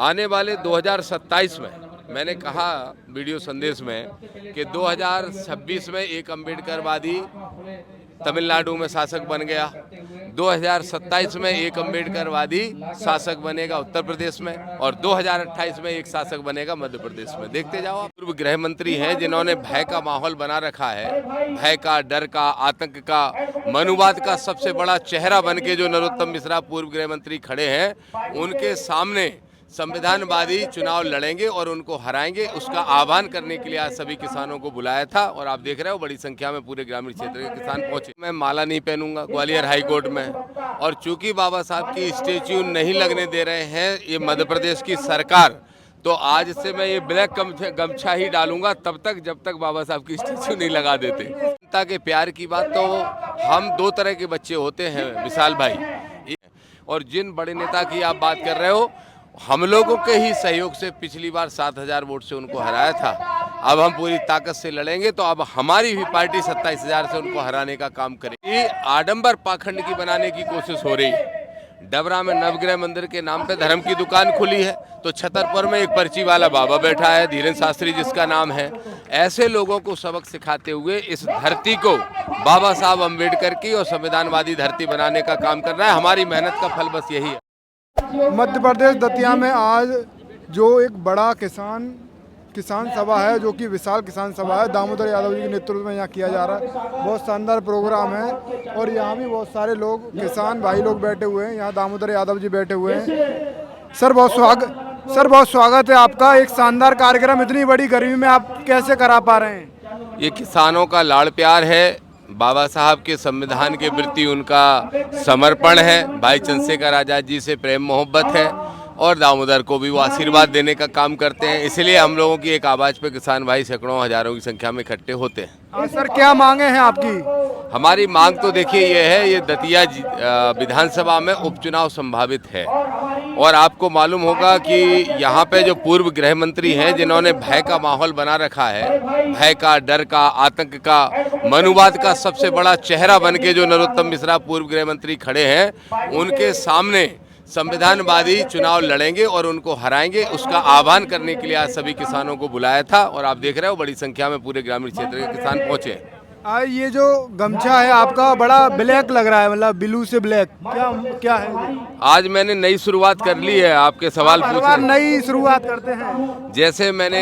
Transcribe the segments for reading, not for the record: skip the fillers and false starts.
आने वाले 2027 में मैंने कहा वीडियो संदेश में कि 2026 में एक अम्बेडकरवादी तमिलनाडु में शासक बन गया, 2027 में एक अम्बेडकरवादी शासक बनेगा उत्तर प्रदेश में और 2028 में एक शासक बनेगा मध्य प्रदेश में। देखते जाओ। पूर्व गृह मंत्री हैं जिन्होंने भय का माहौल बना रखा है, भय का, डर का, आतंक का, मनुवाद का सबसे बड़ा चेहरा बन के जो नरोत्तम मिश्रा पूर्व गृह मंत्री खड़े हैं, उनके सामने संविधानवादी चुनाव लड़ेंगे और उनको हराएंगे। उसका आह्वान करने के लिए आज सभी किसानों को बुलाया था और आप देख रहे हो बड़ी संख्या में पूरे ग्रामीण क्षेत्र के किसान पहुंचे। मैं माला नहीं पहनूंगा ग्वालियर हाई कोर्ट में, और चूंकि बाबा साहब की स्टेच्यू नहीं लगने दे रहे हैं ये मध्य प्रदेश की सरकार, तो आज से मैं ये ब्लैक गमछा ही डालूंगा तब तक जब तक बाबा साहब की स्टेच्यू नहीं लगा देते। जनता के प्यार की बात तो हम दो तरह के बच्चे होते हैं विशाल भाई, और जिन बड़े नेता की आप बात कर रहे हो, हम लोगों के ही सहयोग से पिछली बार 7,000 वोट से उनको हराया था। अब हम पूरी ताकत से लड़ेंगे, तो अब हमारी भी पार्टी 27,000 से उनको हराने का काम करेगी। ये आडंबर पाखंड की बनाने की कोशिश हो रही है। डबरा में नवग्रह मंदिर के नाम पे धर्म की दुकान खुली है, तो छतरपुर में एक पर्ची वाला बाबा बैठा है, धीरेन्द्र शास्त्री जिसका नाम है। ऐसे लोगों को सबक सिखाते हुए इस धरती को बाबा साहब अम्बेडकर की और संविधानवादी धरती बनाने का काम कर रहा है। हमारी मेहनत का फल बस यही है। मध्य प्रदेश दतिया में आज जो एक बड़ा किसान सभा है, जो कि विशाल किसान सभा है, दामोदर यादव जी के नेतृत्व में यहाँ किया जा रहा है। बहुत शानदार प्रोग्राम है और यहाँ भी बहुत सारे लोग, किसान भाई लोग बैठे हुए हैं। यहाँ दामोदर यादव जी बैठे हुए हैं। सर बहुत स्वागत है आपका। एक शानदार कार्यक्रम इतनी बड़ी गर्मी में आप कैसे करा पा रहे हैं? ये किसानों का लाड़ प्यार है, बाबा साहब के संविधान के प्रति उनका समर्पण है, भाई चंद्रशेखर आजाद जी से प्रेम मोहब्बत है, और दामोदर को भी वो आशीर्वाद देने का काम करते हैं। इसलिए हम लोगों की एक आवाज़ पे किसान भाई सैकड़ों हजारों की संख्या में इकट्ठे होते हैं। सर क्या मांगे हैं आपकी? हमारी मांग तो देखिए ये है, ये दतिया विधानसभा में उपचुनाव संभावित है, और आपको मालूम होगा कि यहाँ पे जो पूर्व गृह मंत्री हैं जिन्होंने भय का माहौल बना रखा है, भय का, डर का, आतंक का, मनुवाद का सबसे बड़ा चेहरा बन के जो नरोत्तम मिश्रा पूर्व गृह मंत्री खड़े हैं, उनके सामने संविधानवादी चुनाव लड़ेंगे और उनको हराएंगे। उसका आह्वान करने के लिए आज सभी किसानों को बुलाया था और आप देख रहे हो बड़ी संख्या में पूरे ग्रामीण क्षेत्र के किसान पहुंचे। ये जो गमछा है आपका बड़ा ब्लैक लग रहा है, मतलब ब्लू से ब्लैक, क्या है? आज मैंने नई शुरुआत कर ली है। आपके सवाल पूछे, नई शुरुआत करते हैं। जैसे मैंने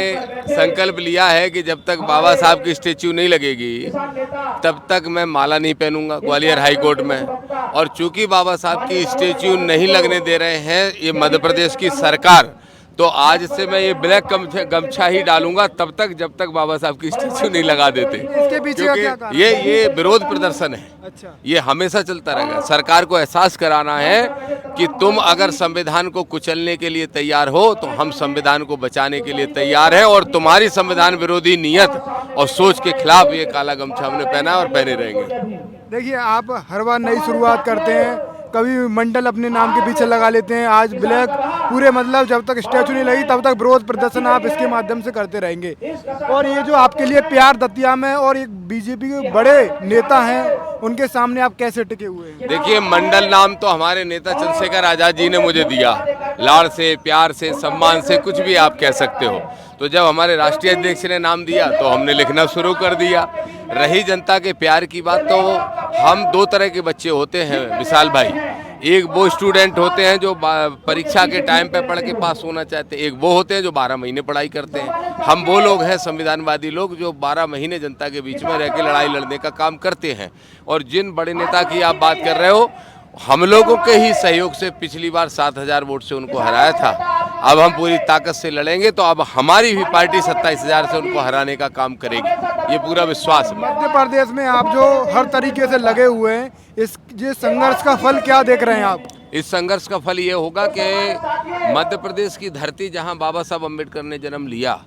संकल्प लिया है कि जब तक बाबा साहब की स्टेच्यू नहीं लगेगी तब तक मैं माला नहीं पहनूंगा ग्वालियर हाई कोर्ट में, और चूंकि बाबा साहब की स्टेच्यू नहीं लगने दे रहे हैं ये मध्य प्रदेश की सरकार, तो आज से मैं ये ब्लैक गमछा ही डालूंगा तब तक जब तक बाबा साहब की स्टेच्यू नहीं लगा देते। इसके पीछे का क्या कारण? ये विरोध प्रदर्शन है। अच्छा। ये हमेशा चलता रहेगा। सरकार को एहसास कराना है कि तुम अगर संविधान को कुचलने के लिए तैयार हो तो हम संविधान को बचाने के लिए तैयार हैं, और तुम्हारी संविधान विरोधी नीयत और सोच के खिलाफ ये काला गमछा हमने पहना है और पहने रहेंगे। देखिए, आप हर बार नई शुरुआत करते हैं, कभी मंडल अपने नाम के पीछे लगा लेते हैं, आज ब्लैक पूरे, मतलब जब तक स्टैचू नहीं लगी तब तक विरोध प्रदर्शन आप इसके माध्यम से करते रहेंगे। और ये जो आपके लिए प्यार दतिया में, और एक बीजेपी के बड़े नेता हैं, उनके सामने आप कैसे टिके हुए हैं? देखिए, मंडल नाम तो हमारे नेता चंद्रशेखर आजाद जी ने मुझे दिया, लाड़ से, प्यार से, सम्मान से, कुछ भी आप कह सकते हो। तो जब हमारे राष्ट्रीय अध्यक्ष ने नाम दिया तो हमने लिखना शुरू कर दिया। रही जनता के प्यार की बात, तो हम दो तरह के बच्चे होते हैं विशाल भाई। एक वो स्टूडेंट होते हैं जो परीक्षा के टाइम पे पढ़ के पास होना चाहते हैं, एक वो होते हैं जो 12 महीने पढ़ाई करते हैं। हम वो लोग हैं संविधानवादी लोग जो 12 महीने जनता के बीच में रह के लड़ाई लड़ने का काम करते हैं। और जिन बड़े नेता की आप बात कर रहे हो, हम लोगों के ही सहयोग से पिछली बार 7,000 वोट से उनको हराया था। अब हम पूरी ताकत से लड़ेंगे, तो अब हमारी भी पार्टी 27,000 से उनको हराने का काम करेगी, ये पूरा विश्वास है। मध्य प्रदेश में आप जो हर तरीके से लगे हुए हैं, ये संघर्ष का फल क्या देख रहे हैं आप? इस संघर्ष का फल ये होगा कि मध्य प्रदेश की धरती जहां बाबा साहब अम्बेडकर ने जन्म लिया,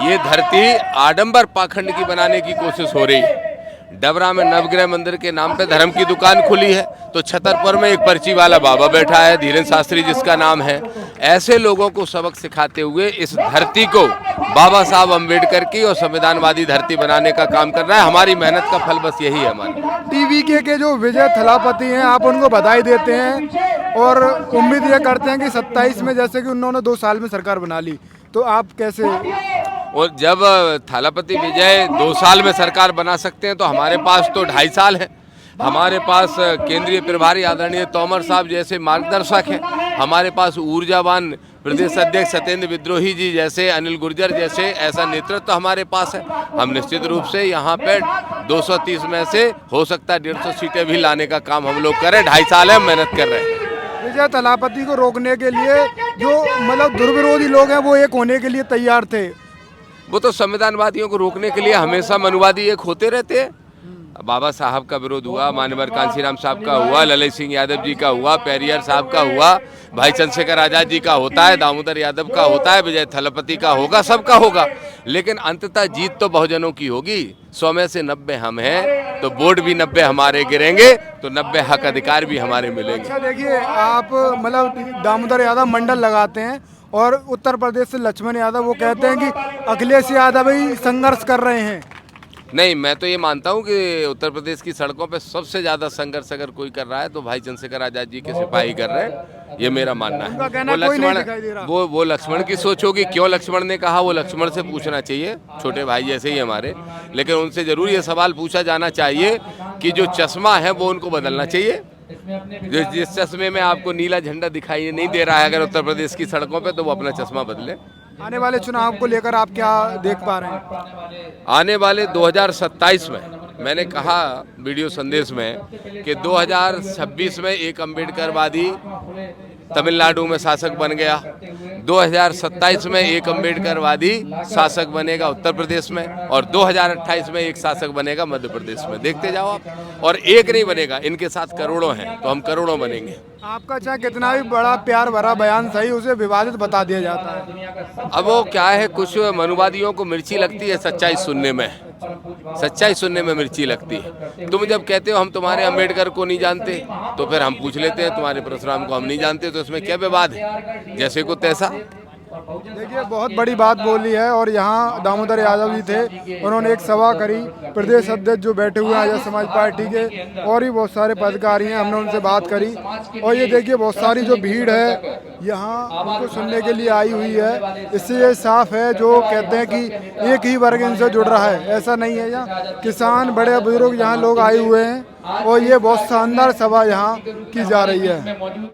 ये धरती आडंबर पाखंड की बनाने की कोशिश हो रही है। डबरा में नवग्रह मंदिर के नाम पे धर्म की दुकान खुली है, तो छतरपुर में एक पर्ची वाला बाबा बैठा है, धीरेन्द्र शास्त्री जिसका नाम है। ऐसे लोगों को सबक सिखाते हुए इस धरती को बाबा साहब अम्बेडकर की और संविधानवादी धरती बनाने का काम कर रहा है। हमारी मेहनत का फल बस यही है। हमारी टीवी के जो विजय थलापति हैं, आप उनको बधाई देते हैं, और उम्मीद ये करते हैं कि 27 में, जैसे कि उन्होंने 2 साल में सरकार बना ली, तो आप कैसे? और जब थालापति विजय 2 साल में सरकार बना सकते हैं तो हमारे पास तो 2.5 साल है। हमारे पास केंद्रीय प्रभारी आदरणीय तोमर साहब जैसे मार्गदर्शक हैं, हमारे पास ऊर्जावान प्रदेश अध्यक्ष सत्येंद्र विद्रोही जी जैसे, अनिल गुर्जर जैसे, ऐसा नेतृत्व तो हमारे पास है। हम निश्चित रूप से यहाँ पे 230 में से हो सकता है 150 सीटें भी लाने का काम हम लोग करें। 2.5 साल है, मेहनत कर रहे हैं। विजय थालापति को रोकने के लिए जो मतलब दुर्विरोधी लोग हैं वो एक होने के लिए तैयार थे। वो तो संविधानवादियों को रोकने के लिए हमेशा मनुवादी एक होते रहते हैं। बाबा साहब का विरोध हुआ, मान्यवर कांशीराम साहब का हुआ, ललित सिंह यादव जी का हुआ, पेरियर साहब का हुआ, भाई चंद्रशेखर आजाद जी का होता है, दामोदर यादव का होता है, विजय थालापति का होगा, सबका होगा। लेकिन अंततः जीत तो बहुजनों की होगी। 100 में से 90 हम हैं तो वोट भी 90 हमारे गिरेंगे, तो 90 हक अधिकार भी हमारे मिलेंगे। अच्छा देखिए, आप मतलब दामोदर यादव मंडल लगाते हैं और उत्तर प्रदेश से लक्ष्मण यादव वो कहते हैं कि अखिलेश यादव ही संघर्ष कर रहे हैं। नहीं, मैं तो ये मानता हूँ कि उत्तर प्रदेश की सड़कों पे सबसे ज़्यादा संघर्ष अगर कोई कर रहा है तो भाई चंद्रशेखर आजाद जी के सिपाही कर रहे हैं, ये मेरा मानना है। वो लक्ष्मण की सोच होगी, क्यों लक्ष्मण ने कहा वो लक्ष्मण से पूछना चाहिए, छोटे भाई जैसे ही हमारे। लेकिन उनसे जरूर ये सवाल पूछा जाना चाहिए कि जो चश्मा है वो उनको बदलना चाहिए। जिस चश्मे में आपको नीला झंडा दिखाई नहीं दे रहा है अगर उत्तर प्रदेश की सड़कों पे, तो वो अपना चश्मा बदले। आने वाले चुनाव को लेकर आप क्या देख पा रहे हैं? आने वाले 2027 में मैंने कहा वीडियो संदेश में कि 2026 में एक अम्बेडकरवादी तमिलनाडु में शासक बन गया, 2027 में एक अम्बेडकरवादी शासक बनेगा उत्तर प्रदेश में, और 2028 में एक शासक बनेगा मध्य प्रदेश में। देखते जाओ आप। और एक नहीं बनेगा, इनके साथ करोड़ों हैं, तो हम करोड़ों बनेंगे। आपका चाहे कितना भी बड़ा प्यार भरा बयान सही, उसे विवादित बता दिया जाता है। अब वो क्या है, कुछ मनुवादियों को मिर्ची लगती है सच्चाई सुनने में, सच्चाई सुनने में मिर्ची लगती है। तुम जब कहते हो हम तुम्हारे अम्बेडकर को नहीं जानते, तो फिर हम पूछ लेते हैं तुम्हारे परशुराम को हम नहीं जानते, तो इसमें क्या विवाद है? जैसे को तैसा। देखिए, बहुत बड़ी बात बोली है। और यहाँ दामोदर यादव जी थे, उन्होंने एक सभा करी। प्रदेश अध्यक्ष जो बैठे हुए हैं आजाद समाज पार्टी के, और भी बहुत सारे पदाधिकारी हैं, हमने उनसे बात करी। और ये देखिए, बहुत सारी जो भीड़ है यहाँ उनको सुनने के लिए आई हुई है। इससे ये साफ है जो कहते हैं कि एक ही वर्ग इनसे जुड़ रहा है, ऐसा नहीं है। यहाँ किसान, बड़े बुजुर्ग यहाँ लोग आए हुए हैं और ये बहुत शानदार सभा यहाँ की जा रही है।